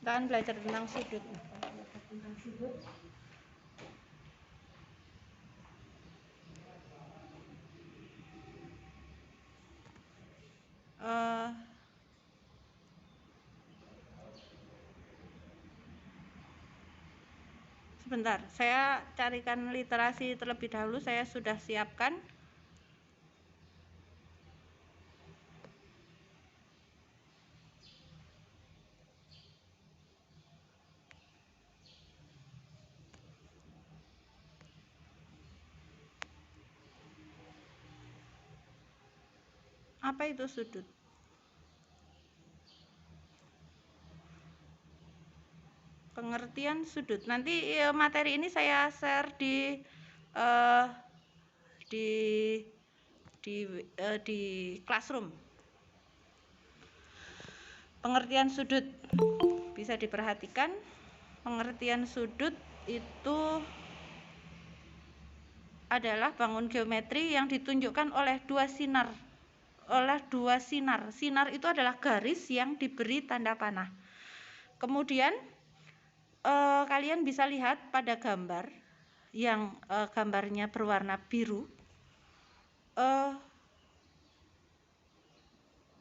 Kita akan belajar tentang sudut. Sebentar, saya carikan literasi terlebih dahulu. Saya sudah siapkan. Apa itu sudut? Pengertian sudut. Nanti materi ini saya share di Classroom. Pengertian sudut bisa diperhatikan. Pengertian sudut itu adalah bangun geometri yang ditunjukkan oleh dua sinar. Sinar itu adalah garis yang diberi tanda panah. Kemudian kalian bisa lihat pada gambar yang gambarnya berwarna biru.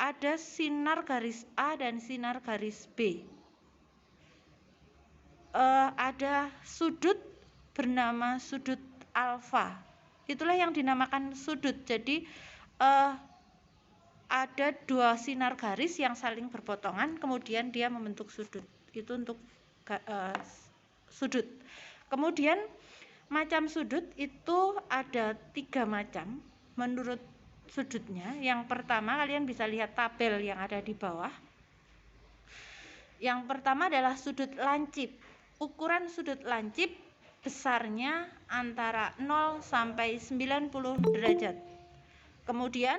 Ada sinar garis A dan sinar garis B. Ada sudut bernama sudut alfa. Itulah yang dinamakan sudut. Jadi ada dua sinar garis yang saling berpotongan, kemudian dia membentuk sudut. Itu untuk sudut. Kemudian macam sudut itu ada 3 macam menurut sudutnya. Yang pertama, kalian bisa lihat tabel yang ada di bawah. Yang pertama adalah sudut lancip. Ukuran sudut lancip besarnya antara 0 sampai 90 derajat. Kemudian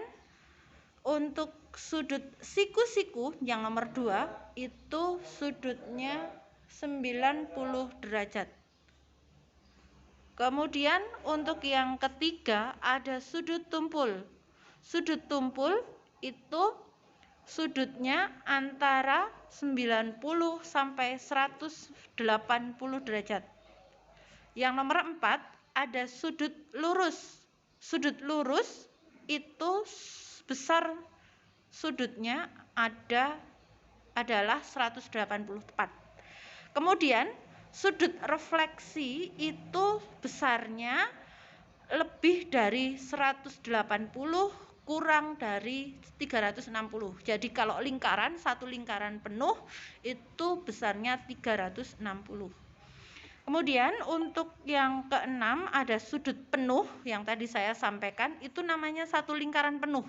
untuk sudut siku-siku yang nomor 2 itu sudutnya 90 derajat. Kemudian untuk yang ketiga ada sudut tumpul. Sudut tumpul itu sudutnya antara 90 sampai 180 derajat. Yang nomor 4 ada sudut lurus. Sudut lurus itu besar sudutnya adalah 180 tepat. Kemudian sudut refleksi itu besarnya lebih dari 180 kurang dari 360. Jadi kalau lingkaran, satu lingkaran penuh itu besarnya 360. Kemudian untuk yang keenam ada sudut penuh yang tadi saya sampaikan, itu namanya satu lingkaran penuh.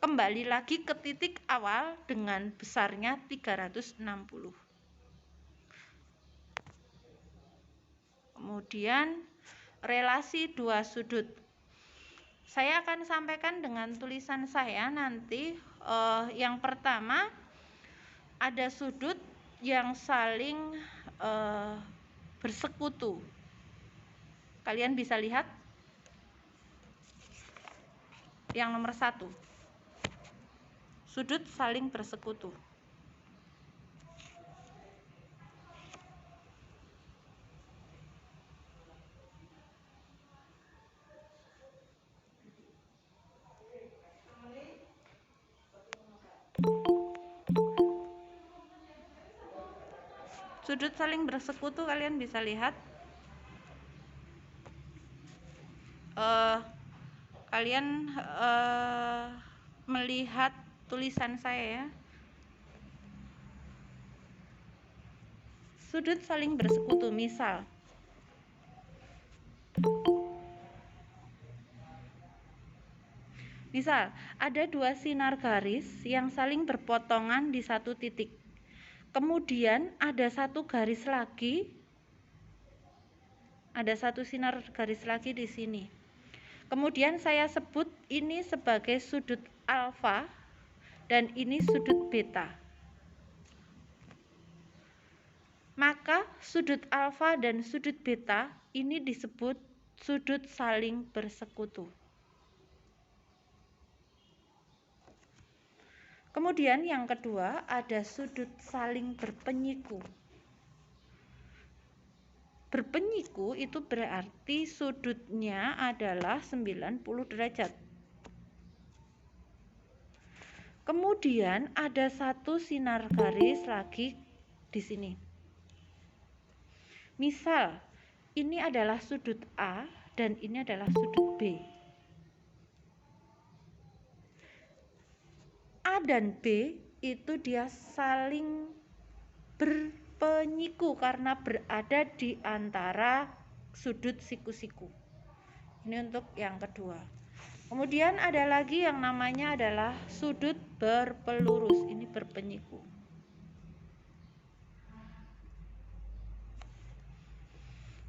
Kembali lagi ke titik awal dengan besarnya 360. Kemudian relasi dua sudut. Saya akan sampaikan dengan tulisan saya nanti. Yang pertama ada sudut yang saling bersekutu. Kalian bisa lihat yang nomor 1. Sudut saling bersekutu. Sudut saling bersekutu kalian bisa lihat. Kalian melihat tulisan saya ya. Sudut saling bersekutu, misal ada dua sinar garis yang saling berpotongan di satu titik. Kemudian ada satu garis lagi, ada satu sinar garis lagi di sini. Kemudian saya sebut ini sebagai sudut alfa dan ini sudut beta. Maka sudut alfa dan sudut beta ini disebut sudut saling bersekutu. Kemudian yang kedua ada sudut saling berpenyiku. berpenyiku itu berarti sudutnya adalah 90 derajat. Kemudian ada satu sinar garis lagi di sini. Misal, ini adalah sudut A dan ini adalah sudut B. A dan B itu dia saling berpenyiku karena berada di antara sudut siku-siku. Ini untuk yang kedua. Kemudian ada lagi yang namanya adalah sudut berpelurus. Ini berpenyiku.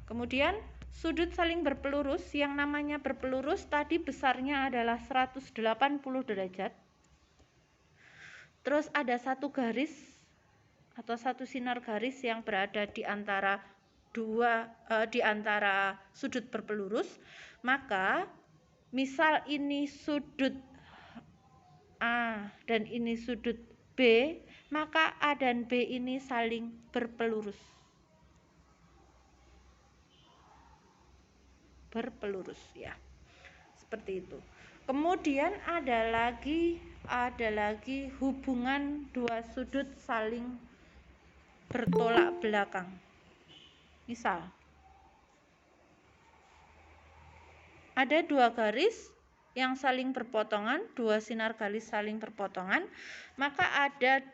Kemudian sudut saling berpelurus, yang namanya berpelurus tadi besarnya adalah 180 derajat. Terus ada satu garis atau satu sinar garis yang berada di antara sudut berpelurus. Maka misal ini sudut A dan ini sudut B, maka A dan B ini saling berpelurus. Berpelurus ya. Seperti itu. Kemudian ada lagi hubungan dua sudut saling bertolak belakang. Misal ada dua garis yang saling berpotongan, dua sinar garis saling berpotongan, maka ada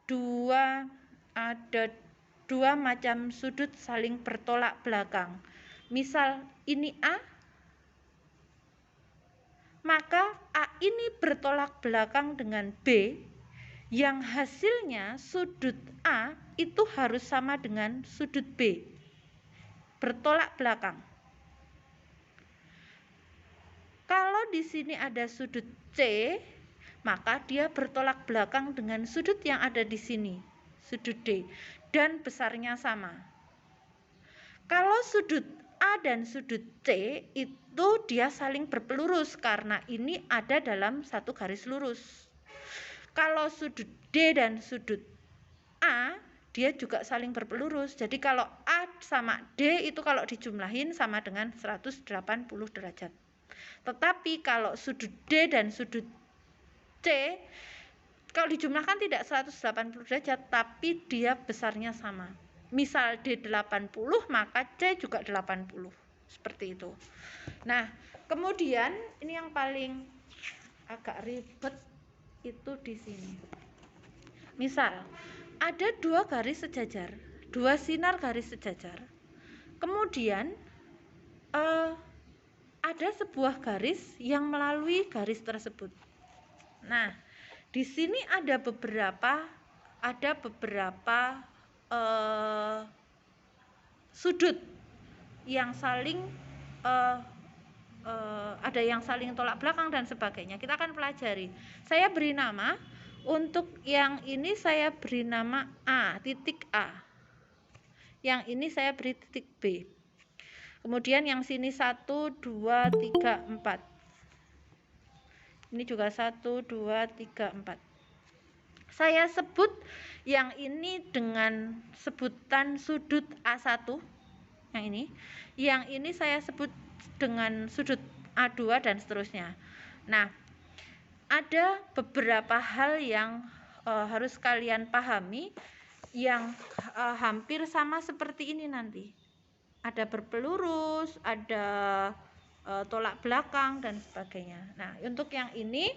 dua macam sudut saling bertolak belakang. Misal ini A, maka A ini bertolak belakang dengan B, yang hasilnya sudut A itu harus sama dengan sudut B, bertolak belakang. Kalau di sini ada sudut C, maka dia bertolak belakang dengan sudut yang ada di sini, sudut D, dan besarnya sama. Kalau sudut A dan sudut C itu dia saling berpelurus karena ini ada dalam satu garis lurus. Kalau sudut D dan sudut A, dia juga saling berpelurus. Jadi kalau A sama D itu kalau dijumlahin sama dengan 180 derajat. Tetapi kalau sudut D dan sudut C kalau dijumlahkan tidak 180 derajat, tapi dia besarnya sama. Misal D 80, maka C juga 80. Seperti itu. Nah, kemudian ini yang paling agak ribet itu di sini. Misal, ada dua garis sejajar, dua sinar garis sejajar. Kemudian ada sebuah garis yang melalui garis tersebut. Nah, di sini ada beberapa sudut yang saling ada yang saling tolak belakang dan sebagainya. Kita akan pelajari. Saya beri nama, untuk yang ini saya beri nama A, titik A. Yang ini saya beri titik B. Kemudian yang sini 1, 2, 3, 4. Ini juga 1, 2, 3, 4. Saya sebut yang ini dengan sebutan sudut A1. Yang ini. Yang ini saya sebut dengan sudut A2 dan seterusnya. Nah, ada beberapa hal yang harus kalian pahami yang hampir sama seperti ini nanti. Ada berpelurus, ada tolak belakang dan sebagainya. Nah, untuk yang ini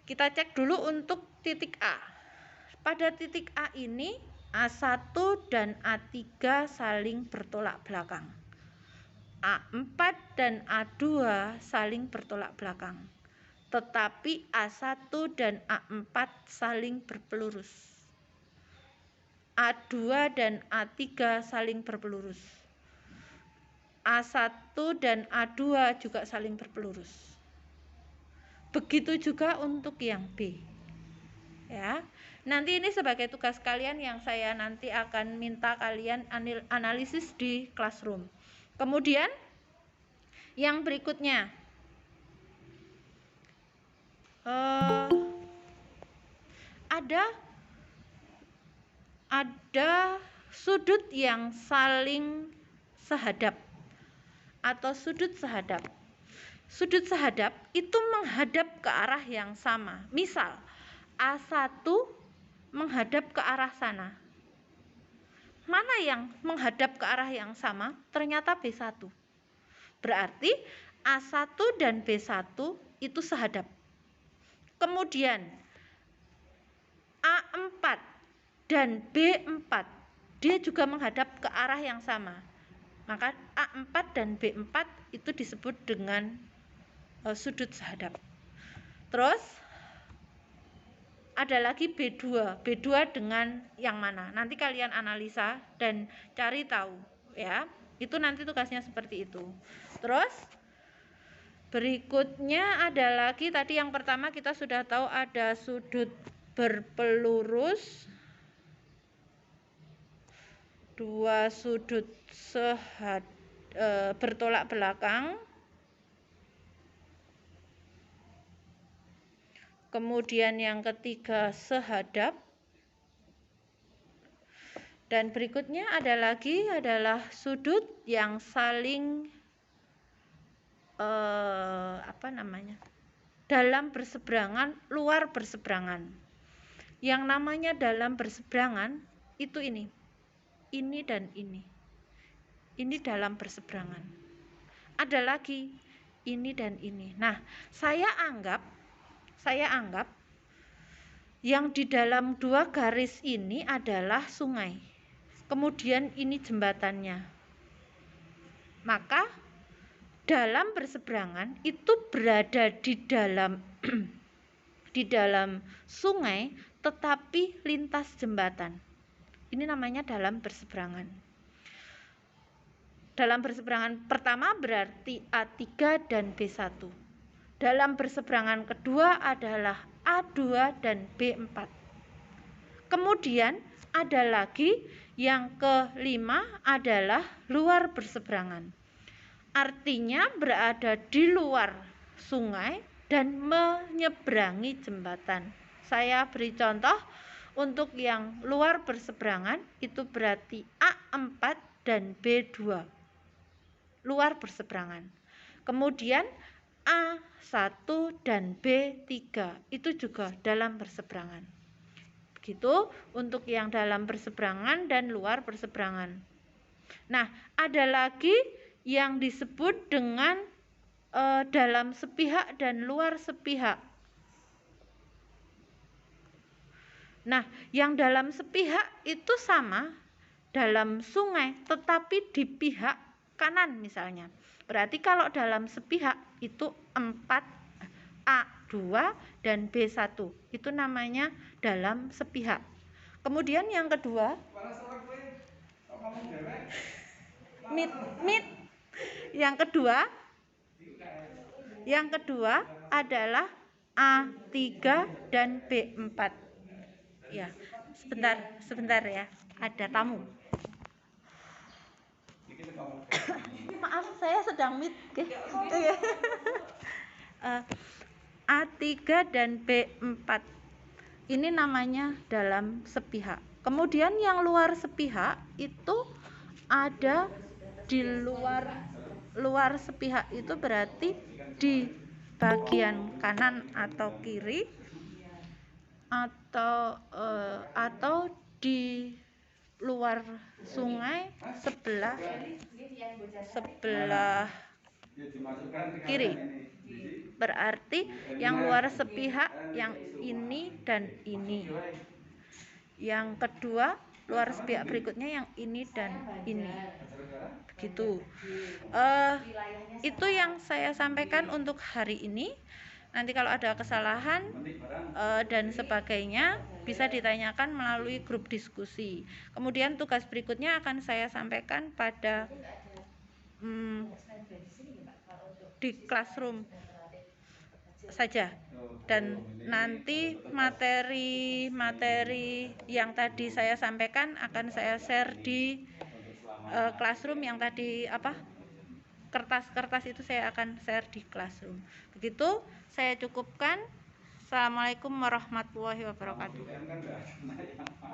kita cek dulu untuk titik A. Pada titik A ini A1 dan A3 saling bertolak belakang. A4 dan A2 saling bertolak belakang. Tetapi A1 dan A4 saling berpelurus. A2 dan A3 saling berpelurus. A1 dan A2 juga saling berpelurus. Begitu juga untuk yang B. Ya. Nanti ini sebagai tugas kalian yang saya nanti akan minta kalian analisis di classroom. Kemudian yang berikutnya ada sudut yang saling sehadap atau sudut sehadap. Sudut sehadap itu menghadap ke arah yang sama. Misal A1 menghadap ke arah sana. Mana yang menghadap ke arah yang sama? Ternyata B1. Berarti A1 dan B1 itu sehadap. Kemudian A4 dan B4 dia juga menghadap ke arah yang sama. Maka A4 dan B4 itu disebut dengan sudut sehadap. Terus ada lagi B2. B2 dengan yang mana? Nanti kalian analisa dan cari tahu ya. Itu nanti tugasnya seperti itu. Terus berikutnya ada lagi, tadi yang pertama kita sudah tahu ada sudut berpelurus, dua sudut bertolak belakang, kemudian yang ketiga sehadap, dan berikutnya ada lagi adalah sudut yang saling dalam berseberangan, luar berseberangan. Yang namanya dalam berseberangan itu ini dan ini dalam berseberangan. Ada lagi ini dan ini. Nah, saya anggap yang di dalam dua garis ini adalah sungai. Kemudian ini jembatannya. Maka dalam berseberangan itu berada di dalam di dalam sungai tetapi lintas jembatan. Ini namanya dalam berseberangan. Dalam berseberangan pertama berarti A3 dan B1. Dalam berseberangan kedua adalah A2 dan B4. Kemudian ada lagi yang kelima adalah luar berseberangan. Artinya berada di luar sungai dan menyeberangi jembatan. Saya beri contoh, untuk yang luar berseberangan itu berarti A4 dan B2. Luar berseberangan. Kemudian A1 dan B3 itu juga dalam berseberangan. Begitu untuk yang dalam berseberangan dan luar berseberangan. Nah, ada lagi yang disebut dengan dalam sepihak dan luar sepihak. Nah, yang dalam sepihak itu sama dalam sungai, tetapi di pihak kanan misalnya. Berarti kalau dalam sepihak itu 4 A2 dan B1. Itu namanya dalam sepihak. Kemudian yang kedua, Yang kedua adalah A3 dan B4. Ya, sebentar ya, ada tamu. Maaf, saya sedang meet. A3 dan B4 ini namanya dalam sepihak. Kemudian yang luar sepihak itu ada di luar sepihak, itu berarti di bagian kanan atau kiri atau di luar sungai sebelah kiri. Berarti yang luar sepihak yang ini dan ini. Yang kedua, luar sepihak berikutnya yang ini dan ini. Begitu. Itu yang saya sampaikan untuk hari ini. Nanti kalau ada kesalahan dan sebagainya bisa ditanyakan melalui grup diskusi. Kemudian tugas berikutnya akan saya sampaikan pada di classroom saja. Dan nanti materi yang tadi saya sampaikan akan saya share di classroom. Yang tadi kertas-kertas itu saya akan share di classroom. Begitu, saya cukupkan. Assalamualaikum warahmatullahi wabarakatuh.